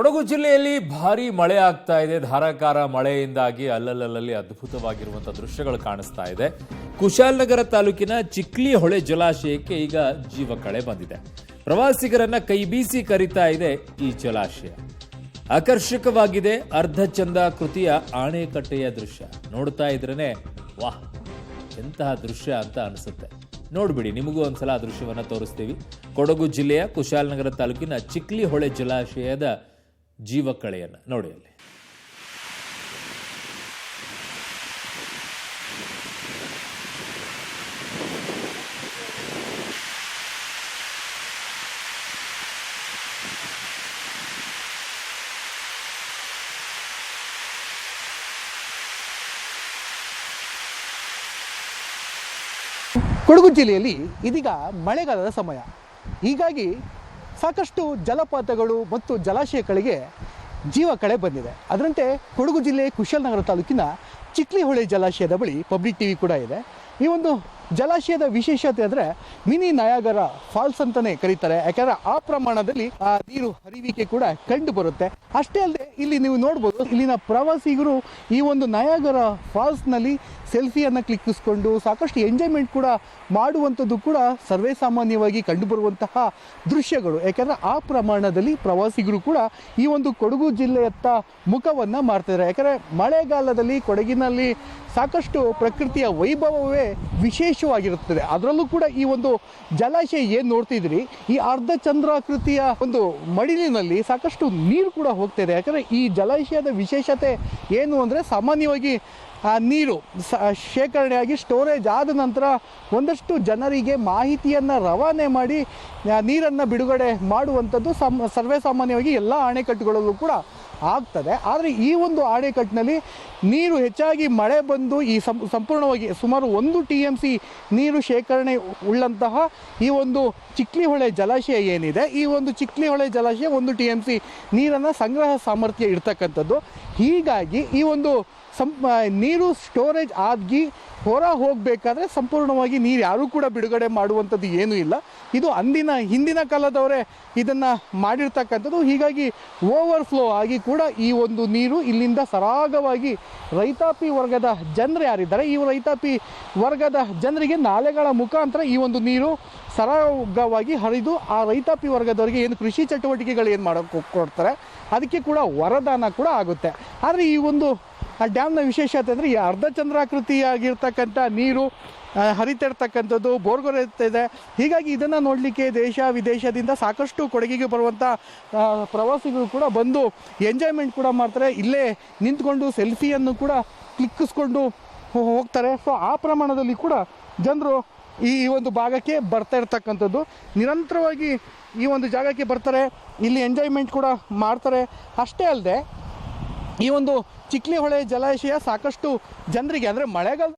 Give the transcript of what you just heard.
ಕೊಡಗು ಜಿಲ್ಲೆಯಲ್ಲಿ ಭಾರಿ ಮಳೆ ಆಗ್ತಾ ಇದೆ. ಧಾರಾಕಾರ ಮಳೆಯಿಂದಾಗಿ ಅಲ್ಲಲ್ಲಿ ಅದ್ಭುತವಾಗಿರುವಂತಹ ದೃಶ್ಯಗಳು ಕಾಣಿಸ್ತಾ ಇದೆ. ಕುಶಾಲನಗರ ತಾಲೂಕಿನ ಚಿಕ್ಲಿ ಹೊಳೆ ಜಲಾಶಯಕ್ಕೆ ಈಗ ಜೀವ ಕಳೆ ಬಂದಿದೆ. ಪ್ರವಾಸಿಗರನ್ನ ಕೈಬೀಸಿ ಕರೀತಾ ಇದೆ ಈ ಜಲಾಶಯ. ಆಕರ್ಷಕವಾಗಿದೆ. ಅರ್ಧ ಚಂದ್ರಾಕೃತಿಯ ಆಣೆಕಟ್ಟೆಯ ದೃಶ್ಯ ನೋಡ್ತಾ ಇದ್ರೇನೆ ವಾಹ್ ಎಂತಹ ದೃಶ್ಯ ಅಂತ ಅನಿಸುತ್ತೆ. ನೋಡ್ಬಿಡಿ, ನಿಮಗೂ ಒಂದ್ಸಲ ಆ ದೃಶ್ಯವನ್ನ ತೋರಿಸ್ತೀವಿ. ಕೊಡಗು ಜಿಲ್ಲೆಯ ಕುಶಾಲನಗರ ತಾಲೂಕಿನ ಚಿಕ್ಲಿ ಹೊಳೆ ಜಲಾಶಯದ ಜೀವಕಳೆಯನ್ನು ನೋಡಿ. ಅಲ್ಲಿ ಕೊಡಗು ಜಿಲ್ಲೆಯಲ್ಲಿ ಇದೀಗ ಮಳೆಗಾಲದ ಸಮಯ. ಹೀಗಾಗಿ ಸಾಕಷ್ಟು ಜಲಪಾತಗಳು ಮತ್ತು ಜಲಾಶಯಗಳಿಗೆ ಜೀವ ಕಳೆ ಬಂದಿದೆ. ಅದರಂತೆ ಕೊಡಗು ಜಿಲ್ಲೆ ಕುಶಾಲನಗರ ತಾಲೂಕಿನ ಚಿಕ್ಲಿ ಹೊಳೆ ಜಲಾಶಯದ ಬಳಿ ಪಬ್ಲಿಕ್ ಟಿವಿ ಕೂಡ ಇದೆ. ಈ ಒಂದು ಜಲಾಶಯದ ವಿಶೇಷತೆ ಅಂದರೆ ಮಿನಿ ನಯಾಗರ ಫಾಲ್ಸ್ ಅಂತಲೇ ಕರೀತಾರೆ. ಯಾಕಂದರೆ ಆ ಪ್ರಮಾಣದಲ್ಲಿ ಆ ನೀರು ಹರಿವಿಕೆ ಕೂಡ ಕಂಡು ಬರುತ್ತೆ. ಅಷ್ಟೇ ಅಲ್ಲದೆ ಇಲ್ಲಿ ನೀವು ನೋಡ್ಬೋದು, ಇಲ್ಲಿನ ಪ್ರವಾಸಿಗರು ಈ ಒಂದು ನಯಾಗರ ಫಾಲ್ಸ್ನಲ್ಲಿ ಸೆಲ್ಫಿಯನ್ನು ಕ್ಲಿಕ್ಕಿಸ್ಕೊಂಡು ಸಾಕಷ್ಟು ಎಂಜಾಯ್ಮೆಂಟ್ ಕೂಡ ಮಾಡುವಂಥದ್ದು ಕೂಡ ಸರ್ವೇ ಸಾಮಾನ್ಯವಾಗಿ ಕಂಡುಬರುವಂತಹ ದೃಶ್ಯಗಳು. ಯಾಕಂದರೆ ಆ ಪ್ರಮಾಣದಲ್ಲಿ ಪ್ರವಾಸಿಗರು ಕೂಡ ಈ ಒಂದು ಕೊಡಗು ಜಿಲ್ಲೆಯತ್ತ ಮುಖವನ್ನು ಮಾಡ್ತಿದ್ದಾರೆ. ಯಾಕಂದರೆ ಮಳೆಗಾಲದಲ್ಲಿ ಕೊಡಗಿನಲ್ಲಿ ಸಾಕಷ್ಟು ಪ್ರಕೃತಿಯ ವೈಭವವೇ ವಿಶೇಷವಾಗಿರುತ್ತದೆ. ಅದರಲ್ಲೂ ಕೂಡ ಈ ಒಂದು ಜಲಾಶಯ ಏನು ನೋಡ್ತಿದ್ರಿ, ಈ ಅರ್ಧ ಚಂದ್ರಾಕೃತಿಯ ಒಂದು ಮಡಿಲಿನಲ್ಲಿ ಸಾಕಷ್ಟು ನೀರು ಕೂಡ ಹೋಗ್ತಾ ಇದೆ. ಯಾಕಂದರೆ ಈ ಜಲಾಶಯದ ವಿಶೇಷತೆ ಏನು ಅಂದರೆ, ಸಾಮಾನ್ಯವಾಗಿ ಆ ನೀರು ಶೇಖರಣೆಯಾಗಿ ಸ್ಟೋರೇಜ್ ಆದ ನಂತರ ಒಂದಷ್ಟು ಜನರಿಗೆ ಮಾಹಿತಿಯನ್ನು ರವಾನೆ ಮಾಡಿ ನೀರನ್ನು ಬಿಡುಗಡೆ ಮಾಡುವಂಥದ್ದು ಸರ್ವೇ ಸಾಮಾನ್ಯವಾಗಿ ಎಲ್ಲ ಅಣೆಕಟ್ಟುಗಳಲ್ಲೂ ಕೂಡ ಆಗ್ತದೆ. ಆದರೆ ಈ ಒಂದು ಅಣೆಕಟ್ಟಿನಲ್ಲಿ ನೀರು ಹೆಚ್ಚಾಗಿ ಮಳೆ ಬಂದು ಈ ಸಂಪೂರ್ಣವಾಗಿ ಸುಮಾರು 1 TMC ನೀರು ಶೇಖರಣೆ ಉಳ್ಳಂತಹ ಈ ಒಂದು ಚಿಕ್ಲಿ ಹೊಳೆ ಜಲಾಶಯ ಏನಿದೆ, ಈ ಒಂದು ಚಿಕ್ಲಿ ಹೊಳೆ ಜಲಾಶಯ 1 TMC ನೀರನ್ನು ಸಂಗ್ರಹ ಸಾಮರ್ಥ್ಯ ಇರ್ತಕ್ಕಂಥದ್ದು. ಹೀಗಾಗಿ ಈ ಒಂದು ನೀರು ಸ್ಟೋರೇಜ್ ಆಗಿ ಹೊರ ಹೋಗಬೇಕಾದ್ರೆ ಸಂಪೂರ್ಣವಾಗಿ ನೀರು ಯಾರೂ ಕೂಡ ಬಿಡುಗಡೆ ಮಾಡುವಂಥದ್ದು ಏನೂ ಇಲ್ಲ. ಇದು ಹಿಂದಿನ ಕಾಲದವರೇ ಇದನ್ನು ಮಾಡಿರ್ತಕ್ಕಂಥದ್ದು. ಹೀಗಾಗಿ ಓವರ್ಫ್ಲೋ ಆಗಿ ಕೂಡ ಈ ಒಂದು ನೀರು ಇಲ್ಲಿಂದ ಸರಾಗವಾಗಿ ರೈತಾಪಿ ವರ್ಗದ ಜನರು ಯಾರಿದ್ದಾರೆ, ಈ ರೈತಾಪಿ ವರ್ಗದ ಜನರಿಗೆ ನಾಲೆಗಳ ಮುಖಾಂತರ ಈ ಒಂದು ನೀರು ಸರಾಗವಾಗಿ ಹರಿದು ಆ ರೈತಾಪಿ ವರ್ಗದವರಿಗೆ ಏನು ಕೃಷಿ ಚಟುವಟಿಕೆಗಳು ಏನು ಮಾಡೋಕ್ಕೆ ಕೊಡ್ತಾರೆ ಅದಕ್ಕೆ ಕೂಡ ವರದಾನ ಕೂಡ ಆಗುತ್ತೆ. ಆದರೆ ಈ ಒಂದು ಆ ಡ್ಯಾಮ್ನ ವಿಶೇಷತೆ ಅಂದರೆ ಈ ಅರ್ಧ ಚಂದ್ರಾಕೃತಿಯಾಗಿರ್ತಕ್ಕಂಥ ನೀರು ಹರಿತಿರ್ತಕ್ಕಂಥದ್ದು ಬೋರ್ಗೊರೆಯುತ್ತಿದೆ. ಹೀಗಾಗಿ ಇದನ್ನು ನೋಡಲಿಕ್ಕೆ ದೇಶ ವಿದೇಶದಿಂದ ಸಾಕಷ್ಟು ಕೊಡಗಿಗೆ ಬರುವಂಥ ಪ್ರವಾಸಿಗರು ಕೂಡ ಬಂದು ಎಂಜಾಯ್ಮೆಂಟ್ ಕೂಡ ಮಾಡ್ತಾರೆ. ಇಲ್ಲೇ ನಿಂತ್ಕೊಂಡು ಸೆಲ್ಫಿಯನ್ನು ಕೂಡ ಕ್ಲಿಕ್ಕಿಸ್ಕೊಂಡು ಹೋಗ್ತಾರೆ. ಸೊ ಆ ಪ್ರಮಾಣದಲ್ಲಿ ಕೂಡ ಜನರು ಈ ಒಂದು ಭಾಗಕ್ಕೆ ಬರ್ತಾ ಇರ್ತಕ್ಕಂಥದ್ದು. ನಿರಂತರವಾಗಿ ಈ ಒಂದು ಜಾಗಕ್ಕೆ ಬರ್ತಾರೆ, ಇಲ್ಲಿ ಎಂಜಾಯ್ಮೆಂಟ್ ಕೂಡ ಮಾಡ್ತಾರೆ. ಅಷ್ಟೇ ಅಲ್ಲದೆ ಈ ಒಂದು ಚಿಕ್ಲಿ ಹೊಳೆ ಜಲಾಶಯ ಸಾಕಷ್ಟು ಜನರಿಗೆ ಅಂದರೆ ಮಳೆಗಾಲ